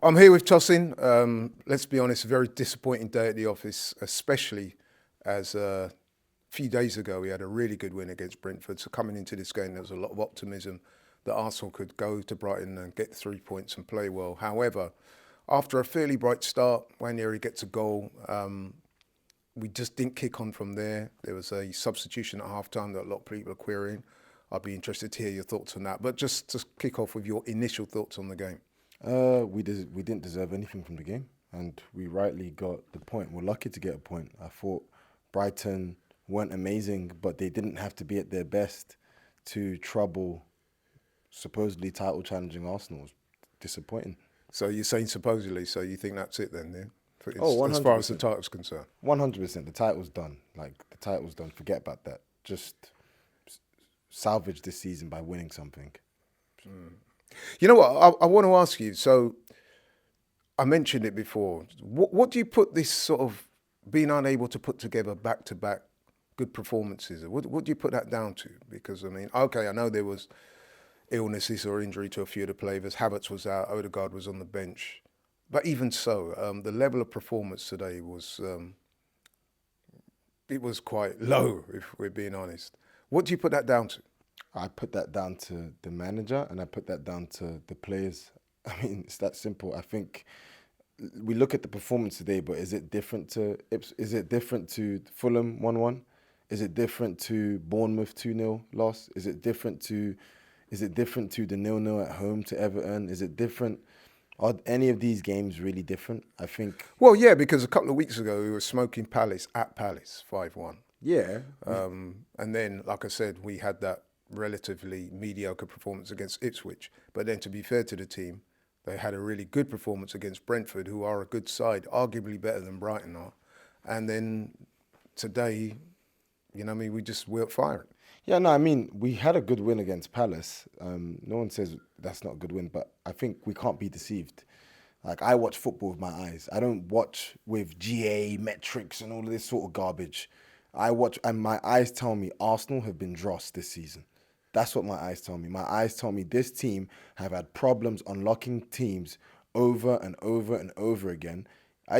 I'm here with Tosin. Let's be honest, a very disappointing day at the office, especially as a few days ago we had a really good win against Brentford. So coming into this game, there was a lot of optimism that Arsenal could go to Brighton and get 3 points and play well. However, after a fairly bright start, Ranieri gets a goal. We just didn't kick on from there. There was a substitution at half-time that a lot of people are querying. I'd be interested to hear your thoughts on that. But just to kick off with your initial thoughts on the game. We didn't deserve anything from the game, and we rightly got the point. We're lucky to get a point. I thought Brighton weren't amazing, but they didn't have to be at their best to trouble supposedly title challenging Arsenal. It was disappointing. So you're saying supposedly, so you think that's it then, yeah? As 100%. far as the title's concerned. 100%. The title's done. The title's done. Forget about that. Just salvage this season by winning something. You know what? I want to ask you. So I mentioned it before. What do you put this sort of being unable to put together back-to-back good performances? What do you put that down to? Because, I mean, okay, I know there was illnesses or injury to a few of the players. Havertz was out. Odegaard was on the bench. But even so, the level of performance today was it was quite low, if we're being honest. What do you put that down to? I put that down to the manager, and I put that down to the players. I mean, it's that simple. I think we look at the performance today, but is it different to Fulham 1-1? Is it different to Bournemouth 2-0 loss? Is it different to the 0-0 at home to Everton? Is it different? Are any of these games really different? I think. Well, yeah, because a couple of weeks ago we were smoking Palace at Palace 5-1. Yeah. And then, like I said, we had that relatively mediocre performance against Ipswich. But then, to be fair to the team, they had a really good performance against Brentford, who are a good side, arguably better than Brighton are. And then today, you know what I mean, we just weren't firing. Yeah, no, I mean, we had a good win against Palace. No one says that's not a good win, but I think we can't be deceived. Like, I watch football with my eyes. I don't watch with GA, metrics and all of this sort of garbage. I watch, and my eyes tell me Arsenal have been dross this season. That's what my eyes tell me. My eyes tell me this team have had problems unlocking teams over and over and over again.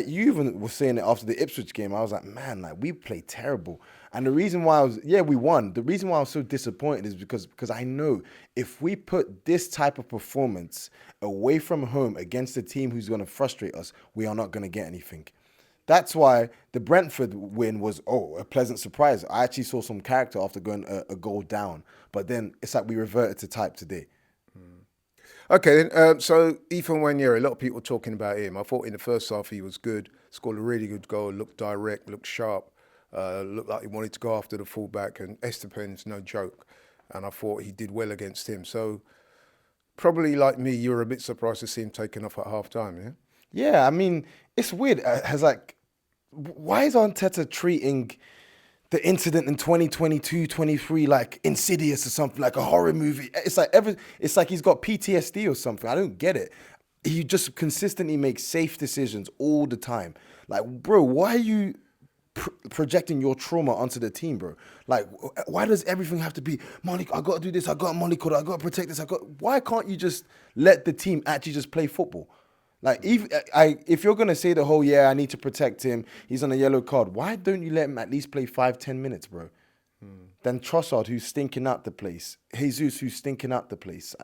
You even were saying it after the Ipswich game. I was like, man, we played terrible. And the reason why we won. The reason why I was so disappointed is because I know if we put this type of performance away from home against a team who's going to frustrate us, we are not going to get anything. That's why the Brentford win was, a pleasant surprise. I actually saw some character after going a goal down. But then it's like we reverted to type today. Okay, then, so Ethan Ranieri, a lot of people talking about him. I thought in the first half he was good, scored a really good goal, looked direct, looked sharp, looked like he wanted to go after the fullback, and Estepan's no joke. And I thought he did well against him. So probably like me, you were a bit surprised to see him taken off at half-time, yeah? Yeah, I mean, it's weird. Why is Arteta treating the incident in 2022-23 like Insidious or something, like a horror movie? It's like he's got PTSD or something. I don't get it. He just consistently makes safe decisions all the time. Like, bro, why are you projecting your trauma onto the team, bro? Like, why does everything have to be, Monica, I got to do this, I got Monica, I got to protect this, why can't you just let the team actually just play football? Like, if you're going to say the whole, I need to protect him, he's on a yellow card, why don't you let him at least play 5-10 minutes, bro? Then Trossard, who's stinking out the place. Jesus, who's stinking out the place.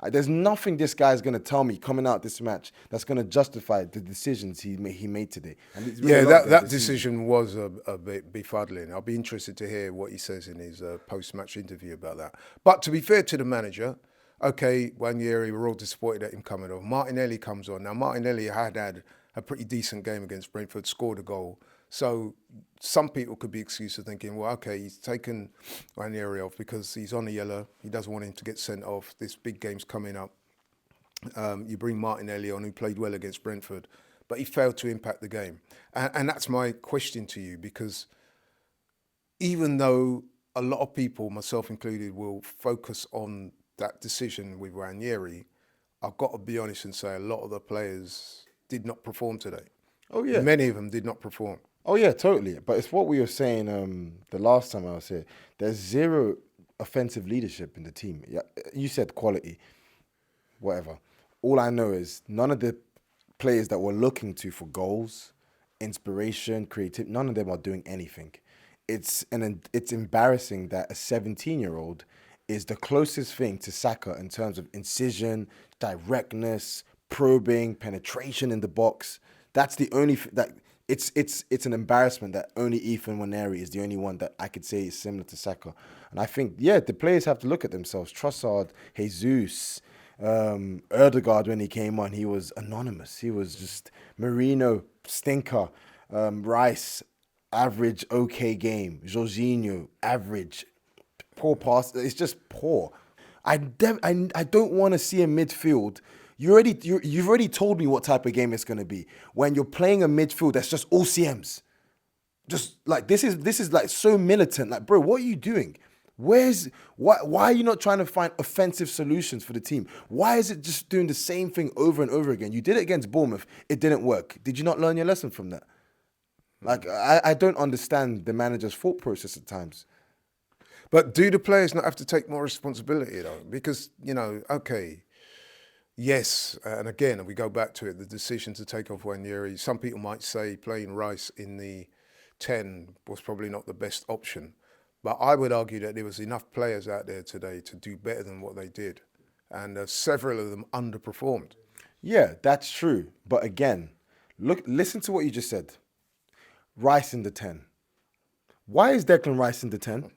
There's nothing this guy's going to tell me coming out this match that's going to justify the decisions he made today. And that decision was a bit befuddling. I'll be interested to hear what he says in his post-match interview about that. But to be fair to the manager, okay, Ranieri, we're all disappointed at him coming off. Martinelli comes on. Now, Martinelli had a pretty decent game against Brentford, scored a goal. So some people could be excused for thinking, well, okay, he's taken Ranieri off because he's on a yellow. He doesn't want him to get sent off. This big game's coming up. You bring Martinelli on, who played well against Brentford, but he failed to impact the game. And that's my question to you, because even though a lot of people, myself included, will focus on that decision with Ranieri, I've got to be honest and say a lot of the players did not perform today. Oh, yeah. Many of them did not perform. Oh, yeah, totally. But it's what we were saying the last time I was here. There's zero offensive leadership in the team. Yeah, you said quality, whatever. All I know is none of the players that we're looking to for goals, inspiration, creative. None of them are doing anything. It's embarrassing that a 17-year-old is the closest thing to Saka in terms of incision, directness, probing, penetration in the box. That's the only that it's an embarrassment that only Ethan Waneri is the only one that I could say is similar to Saka. And I think, yeah, the players have to look at themselves. Trossard, Jesus, Erdegaard, when he came on, he was anonymous. He was just Marino, stinker. Rice, average, okay game. Jorginho, average. Poor pass. It's just poor. I don't want to see a midfield. You've already told me what type of game it's going to be. When you're playing a midfield that's just all CMs. Just like this is like so militant. Like, bro, what are you doing? Why are you not trying to find offensive solutions for the team? Why is it just doing the same thing over and over again? You did it against Bournemouth. It didn't work. Did you not learn your lesson from that? Like, I don't understand the manager's thought process at times. But do the players not have to take more responsibility, though? Because, okay, yes, and again, we go back to it, the decision to take off Waneri. Some people might say playing Rice in the 10 was probably not the best option. But I would argue that there was enough players out there today to do better than what they did. And several of them underperformed. Yeah, that's true. But again, listen to what you just said. Rice in the 10. Why is Declan Rice in the 10?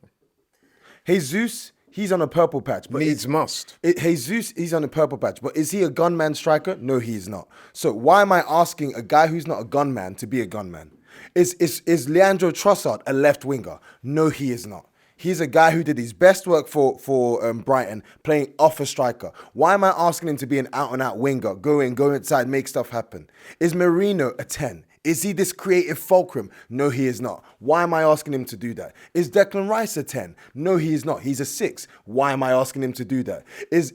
Jesus, he's on a purple patch. But must. Jesus, he's on a purple patch. But is he a gunman striker? No, he's not. So why am I asking a guy who's not a gunman to be a gunman? Is Leandro Trossard a left winger? No, he is not. He's a guy who did his best work for Brighton, playing off a striker. Why am I asking him to be an out-and-out winger? Go inside, make stuff happen. Is Marino a 10? Is he this creative fulcrum? No, he is not. Why am I asking him to do that? Is Declan Rice a 10? No, he is not. He's a 6. Why am I asking him to do that? Is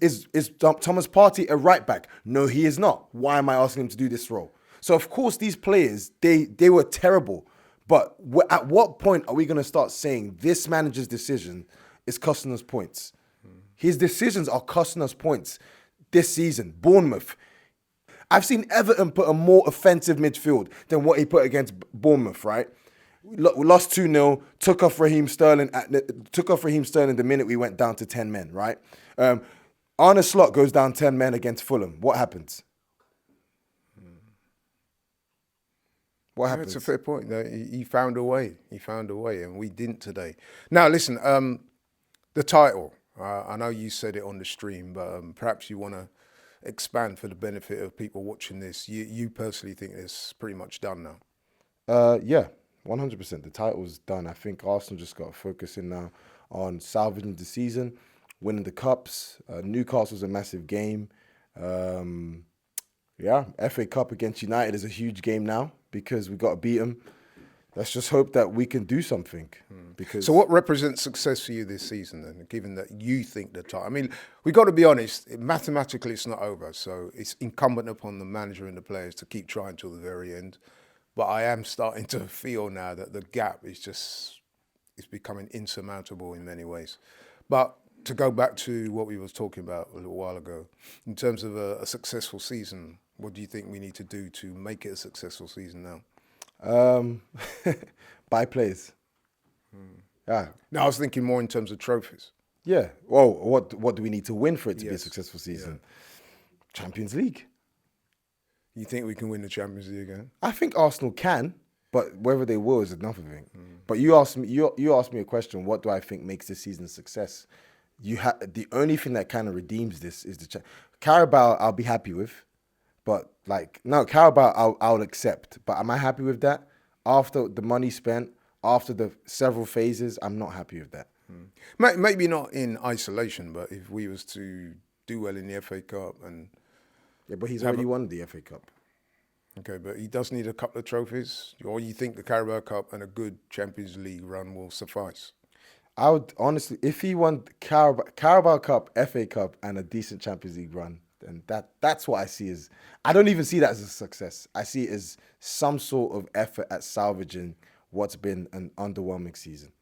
Thomas Partey a right back? No, he is not. Why am I asking him to do this role? So, of course, these players, they were terrible. But at what point are we going to start saying this manager's decision is costing us points? His decisions are costing us points this season. Bournemouth. I've seen Everton put a more offensive midfield than what he put against Bournemouth, right? We lost 2-0, took off Raheem Sterling the minute we went down to 10 men, right? Arne Slot goes down 10 men against Fulham. What happens? What happens? That's a fair point. He found a way. He found a way, and we didn't today. Now, listen, the title. I know you said it on the stream, but perhaps you want to expand for the benefit of people watching this. You personally think it's pretty much done now? Yeah, 100%. The title's done. I think Arsenal just got to focus in now on salvaging the season, winning the cups. Newcastle's a massive game. Yeah, FA Cup against United is a huge game now because we've got to beat them. Let's just hope that we can do something. So what represents success for you this season then, given that you think the title? I mean, we've got to be honest, mathematically it's not over, so it's incumbent upon the manager and the players to keep trying till the very end. But I am starting to feel now that the gap is it's becoming insurmountable in many ways. But to go back to what we was talking about a little while ago, in terms of a successful season, what do you think we need to do to make it a successful season now? Buy players. Yeah. No, I was thinking more in terms of trophies. Yeah. Well, what do we need to win for it to be a successful season? Yeah. Champions League. You think we can win the Champions League again? I think Arsenal can, but whether they will is another thing. But you asked me a question. What do I think makes this season a success? The only thing that kind of redeems this is Carabao. I'll be happy with. But Carabao I'll accept. But am I happy with that? After the money spent, after the several phases, I'm not happy with that. Maybe not in isolation, but if we was to do well in the FA Cup and... Yeah, but he's already won the FA Cup. Okay, but he does need a couple of trophies? Or you think the Carabao Cup and a good Champions League run will suffice? I would honestly, if he won Carabao Cup, FA Cup, and a decent Champions League run, then that's what I see as... I don't even see that as a success. I see it as some sort of effort at salvaging what's been an underwhelming season.